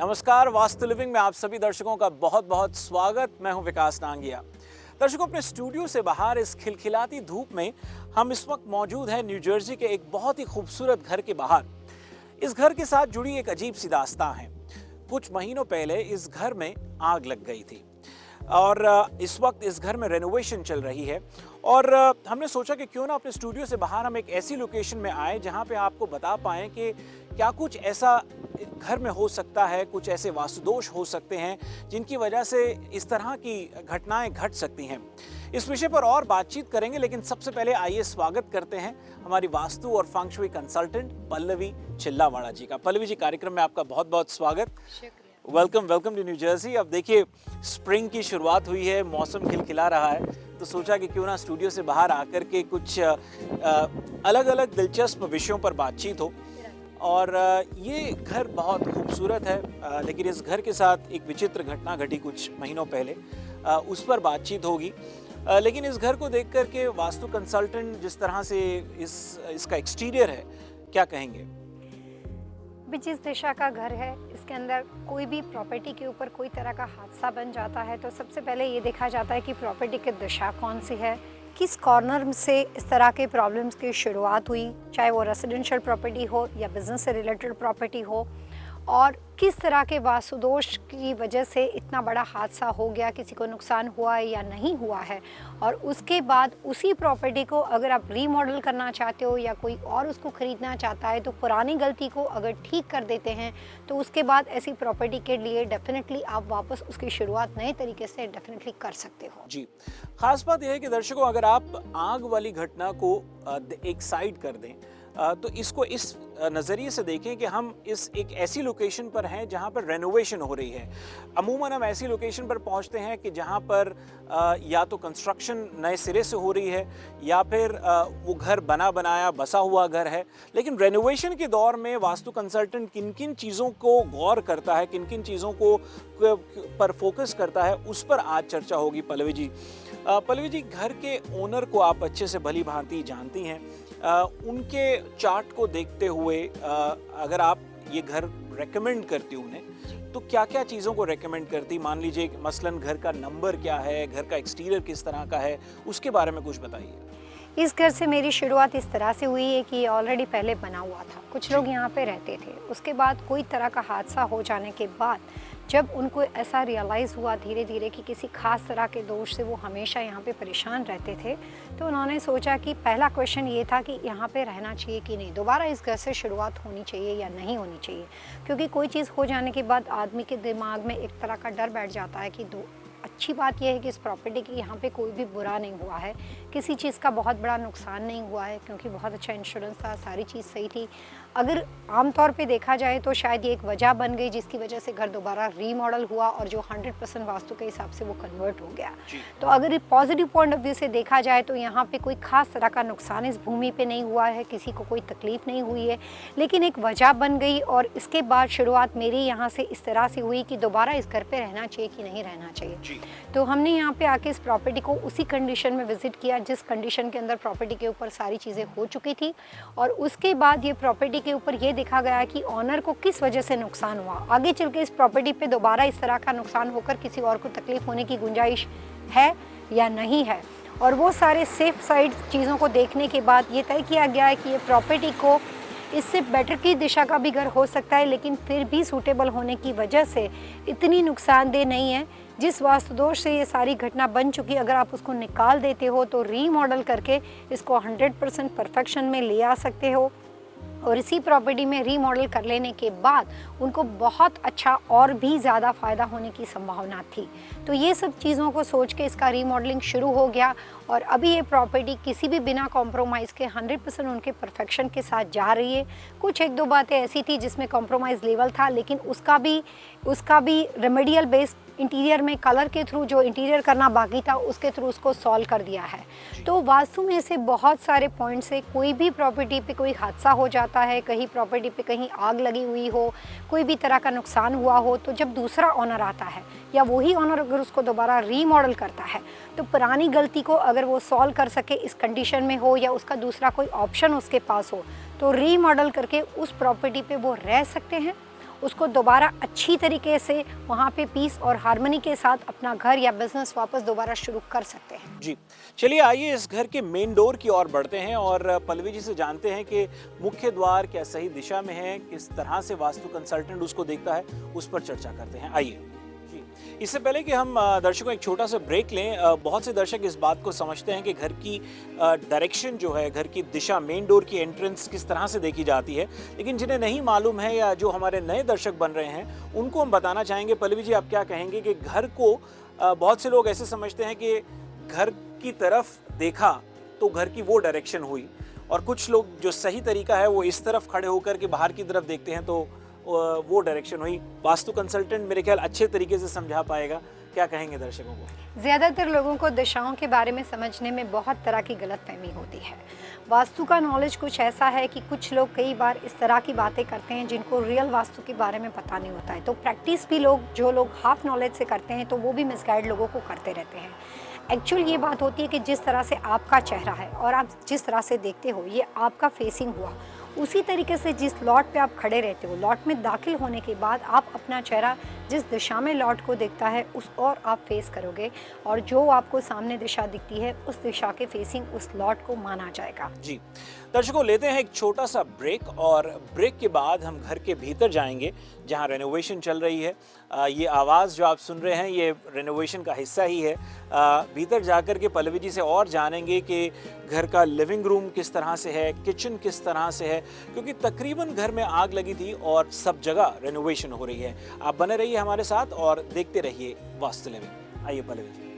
नमस्कार, वास्तु लिविंग में आप सभी दर्शकों का बहुत बहुत स्वागत। मैं हूं विकास नांगिया। दर्शकों, अपने स्टूडियो से बाहर इस खिलखिलाती धूप में हम इस वक्त मौजूद हैं न्यू जर्सी के एक बहुत ही खूबसूरत घर के बाहर। इस घर के साथ जुड़ी एक अजीब सी दास्तां है। कुछ महीनों पहले इस घर में आग लग गई थी और इस वक्त इस घर में रेनोवेशन चल रही है और हमने सोचा कि क्यों ना अपने स्टूडियो से बाहर हम एक ऐसी लोकेशन में आए जहां पे आपको बता पाएं कि क्या कुछ ऐसा घर में हो सकता है, कुछ ऐसे वास्तुदोष हो सकते हैं जिनकी वजह से इस तरह की घटनाएं घट सकती हैं। इस विषय पर और बातचीत करेंगे, लेकिन सबसे पहले आइए स्वागत करते हैं हमारी वास्तु और feng shui consultant Pallavi Chillawada ji का। पल्लवी जी, कार्यक्रम में आपका बहुत बहुत स्वागत। Welcome welcome to New Jersey. अब देखिए, स्प्रिंग की शुरुआत हुई है, मौसम खिलखिला रहा है, तो सोचा कि क्यों ना स्टूडियो से बाहर आकर के कुछ अलग अलग दिलचस्प विषयों पर बातचीत हो। और ये घर बहुत खूबसूरत है, लेकिन इस घर के साथ एक विचित्र घटना घटी कुछ महीनों पहले, उस पर बातचीत होगी। लेकिन इस घर को देख कर के वास्तु कंसल्टेंट जिस तरह से इसका एक्सटीरियर है, क्या कहेंगे? जिस दिशा का घर है, इसके अंदर कोई भी प्रॉपर्टी के ऊपर कोई तरह का हादसा बन जाता है तो सबसे पहले ये देखा जाता है कि प्रॉपर्टी की दिशा कौन सी है, किस कॉर्नर से इस तरह के प्रॉब्लम्स की शुरुआत हुई, चाहे वो रेजिडेंशियल प्रॉपर्टी हो या बिजनेस से रिलेटेड प्रॉपर्टी हो, और किस तरह के वास्तुदोष की वजह से इतना बड़ा हादसा हो गया, किसी को नुकसान हुआ है या नहीं हुआ है। और उसके बाद उसी प्रॉपर्टी को अगर आप रीमॉडल करना चाहते हो या कोई और उसको ख़रीदना चाहता है तो पुरानी गलती को अगर ठीक कर देते हैं तो उसके बाद ऐसी प्रॉपर्टी के लिए डेफिनेटली आप वापस उसकी शुरुआत नए तरीके से डेफिनेटली कर सकते हो। जी, खास बात यह है कि दर्शकों, अगर आप आग वाली घटना को एक साइड कर दें तो इसको इस नज़रिए से देखें कि हम इस एक ऐसी लोकेशन पर हैं जहां पर रेनोवेशन हो रही है। अमूमन हम ऐसी लोकेशन पर पहुंचते हैं कि जहां पर या तो कंस्ट्रक्शन नए सिरे से हो रही है या फिर वो घर बना बनाया बसा हुआ घर है। लेकिन रेनोवेशन के दौर में वास्तु कंसल्टेंट किन किन चीज़ों को गौर करता है, किन किन चीज़ों को पर फोकस करता है, उस पर आज चर्चा होगी। पल्लवी जी, घर के ओनर को आप अच्छे से भली भांति जानती हैं। उनके चार्ट को देखते हुए अगर आप ये घर रेकमेंड करती उन्हें तो क्या क्या चीज़ों को रेकमेंड करती? मान लीजिए मसलन घर का नंबर क्या है, घर का एक्सटीरियर किस तरह का है, उसके बारे में कुछ बताइए। इस घर से मेरी शुरुआत इस तरह से हुई है कि ये ऑलरेडी पहले बना हुआ था, कुछ लोग यहाँ पे रहते थे। उसके बाद कोई तरह का हादसा हो जाने के बाद जब उनको ऐसा रियलाइज़ हुआ धीरे धीरे कि किसी खास तरह के दोष से वो हमेशा यहाँ पे परेशान रहते थे, तो उन्होंने सोचा कि पहला क्वेश्चन ये था कि यहाँ पे रहना चाहिए कि नहीं, दोबारा इस घर से शुरुआत होनी चाहिए या नहीं होनी चाहिए। क्योंकि कोई चीज़ हो जाने के बाद आदमी के दिमाग में एक तरह का डर बैठ जाता है कि अच्छी बात यह है कि इस प्रॉपर्टी की यहाँ पे कोई भी बुरा नहीं हुआ है, किसी चीज़ का बहुत बड़ा नुकसान नहीं हुआ है, क्योंकि बहुत अच्छा इंश्योरेंस था, सारी चीज़ सही थी। अगर आमतौर पे देखा जाए तो शायद ये एक वजह बन गई जिसकी वजह से घर दोबारा रीमॉडल हुआ और जो 100% वास्तु के हिसाब से वो कन्वर्ट हो गया। तो अगर पॉजिटिव पॉइंट ऑफ व्यू से देखा जाए तो यहाँ पे कोई खास तरह का नुकसान इस भूमि पे नहीं हुआ है, किसी को कोई तकलीफ नहीं हुई है, लेकिन एक वजह बन गई। और इसके बाद शुरुआत मेरी यहाँ से इस तरह से हुई कि दोबारा इस घर पर रहना चाहिए कि नहीं रहना चाहिए। तो हमने यहाँ पे आके इस प्रॉपर्टी को उसी कंडीशन में विजिट किया जिस कंडीशन के अंदर प्रॉपर्टी के ऊपर सारी चीज़ें हो चुकी थी। और उसके बाद ये प्रॉपर्टी के ऊपर ये देखा गया कि ऑनर को किस वजह से नुकसान हुआ, आगे चल के इस प्रॉपर्टी पे दोबारा इस तरह का नुकसान होकर किसी और को तकलीफ होने की गुंजाइश है या नहीं है। और वो सारे सेफ साइड चीज़ों को देखने के बाद ये तय किया गया है कि ये प्रॉपर्टी को इससे बेटर की दिशा का भी घर हो सकता है, लेकिन फिर भी सूटेबल होने की वजह से इतनी नुकसानदेह नहीं है। जिस वास्तुदोष से ये सारी घटना बन चुकी, अगर आप उसको निकाल देते हो तो रीमॉडल करके इसको 100% परफेक्शन में ले आ सकते हो। और इसी प्रॉपर्टी में रीमॉडल कर लेने के बाद उनको बहुत अच्छा और भी ज़्यादा फ़ायदा होने की संभावना थी। तो ये सब चीज़ों को सोच के इसका रीमॉडलिंग शुरू हो गया और अभी ये प्रॉपर्टी किसी भी बिना कॉम्प्रोमाइज़ के 100% उनके परफेक्शन के साथ जा रही है। कुछ एक दो बातें ऐसी थी जिसमें कॉम्प्रोमाइज़ लेवल था, लेकिन उसका भी रेमेडियल बेस इंटीरियर में कलर के थ्रू जो इंटीरियर करना बाकी था उसके थ्रू उसको सॉल्व कर दिया है। तो वास्तु में से बहुत सारे पॉइंट से कोई भी प्रॉपर्टी पे कोई हादसा हो जाता है, कहीं प्रॉपर्टी पे कहीं आग लगी हुई हो, कोई भी तरह का नुकसान हुआ हो, तो जब दूसरा ऑनर आता है या वही ऑनर अगर उसको दोबारा रीमॉडल करता है तो पुरानी गलती को अगर वो सॉल्व कर सके इस कंडीशन में हो या उसका दूसरा कोई ऑप्शन उसके पास हो तो रीमॉडल करके उस प्रॉपर्टी पे वो रह सकते हैं उसको दोबारा अच्छी तरीके से वहाँ पे पीस और हार्मनी के साथ अपना घर या बिजनेस वापस दोबारा शुरू कर सकते हैं। जी, चलिए आइए इस घर के मेन डोर की ओर बढ़ते हैं और पल्लवी जी से जानते हैं कि मुख्य द्वार क्या सही दिशा में है, किस तरह से वास्तु कंसल्टेंट उसको देखता है, उस पर चर्चा करते हैं। आइए जी, इससे पहले कि हम दर्शकों एक छोटा सा ब्रेक लें, बहुत से दर्शक इस बात को समझते हैं कि घर की डायरेक्शन जो है, घर की दिशा, मेन डोर की एंट्रेंस किस तरह से देखी जाती है, लेकिन जिन्हें नहीं मालूम है या जो हमारे नए दर्शक बन रहे हैं उनको हम बताना चाहेंगे। पल्लवी जी, आप क्या कहेंगे कि घर को बहुत से लोग ऐसे समझते हैं कि घर की तरफ देखा तो घर की वो डायरेक्शन हुई, और कुछ लोग जो सही तरीका है वो इस तरफ खड़े होकर के बाहर की तरफ देखते हैं तो वो डायरेक्शन हुई। वास्तु कंसल्टेंट मेरे ख्याल अच्छे तरीके से समझा पाएगा, क्या कहेंगे दर्शकों को? ज़्यादातर लोगों को दिशाओं के बारे में समझने में बहुत तरह की गलतफहमी होती है। वास्तु का नॉलेज कुछ ऐसा है कि कुछ लोग कई बार इस तरह की बातें करते हैं जिनको रियल वास्तु के बारे में पता नहीं होता है, तो प्रैक्टिस भी जो लोग हाफ नॉलेज से करते हैं तो वो भी मिसगाइड लोगों को करते रहते हैं। एक्चुअल ये बात होती है कि जिस तरह से आपका चेहरा है और आप जिस तरह से देखते हो, ये आपका फेसिंग हुआ, उसी तरीके से जिस लॉट पे आप खड़े रहते हो, लॉट में दाखिल होने के बाद आप अपना चेहरा जिस दिशा में लॉट को देखता है उस और आप फेस करोगे, और जो आपको सामने दिशा दिखती है उस दिशा के फेसिंग उस लॉट को माना जाएगा। जी, दर्शकों लेते हैं एक छोटा सा ब्रेक, और ब्रेक के बाद हम घर के भीतर जाएंगे जहां रेनोवेशन चल रही है। ये आवाज़ जो आप सुन रहे हैं ये रेनोवेशन का हिस्सा ही है। भीतर जाकर के पल्लवी जी से और जानेंगे कि घर का लिविंग रूम किस तरह से है, किचन किस तरह से है, क्योंकि तकरीबन घर में आग लगी थी और सब जगह रेनोवेशन हो रही है। आप बने रहिए हमारे साथ और देखते रहिए वास्तु लिविंग। आइए पल्लवी जी।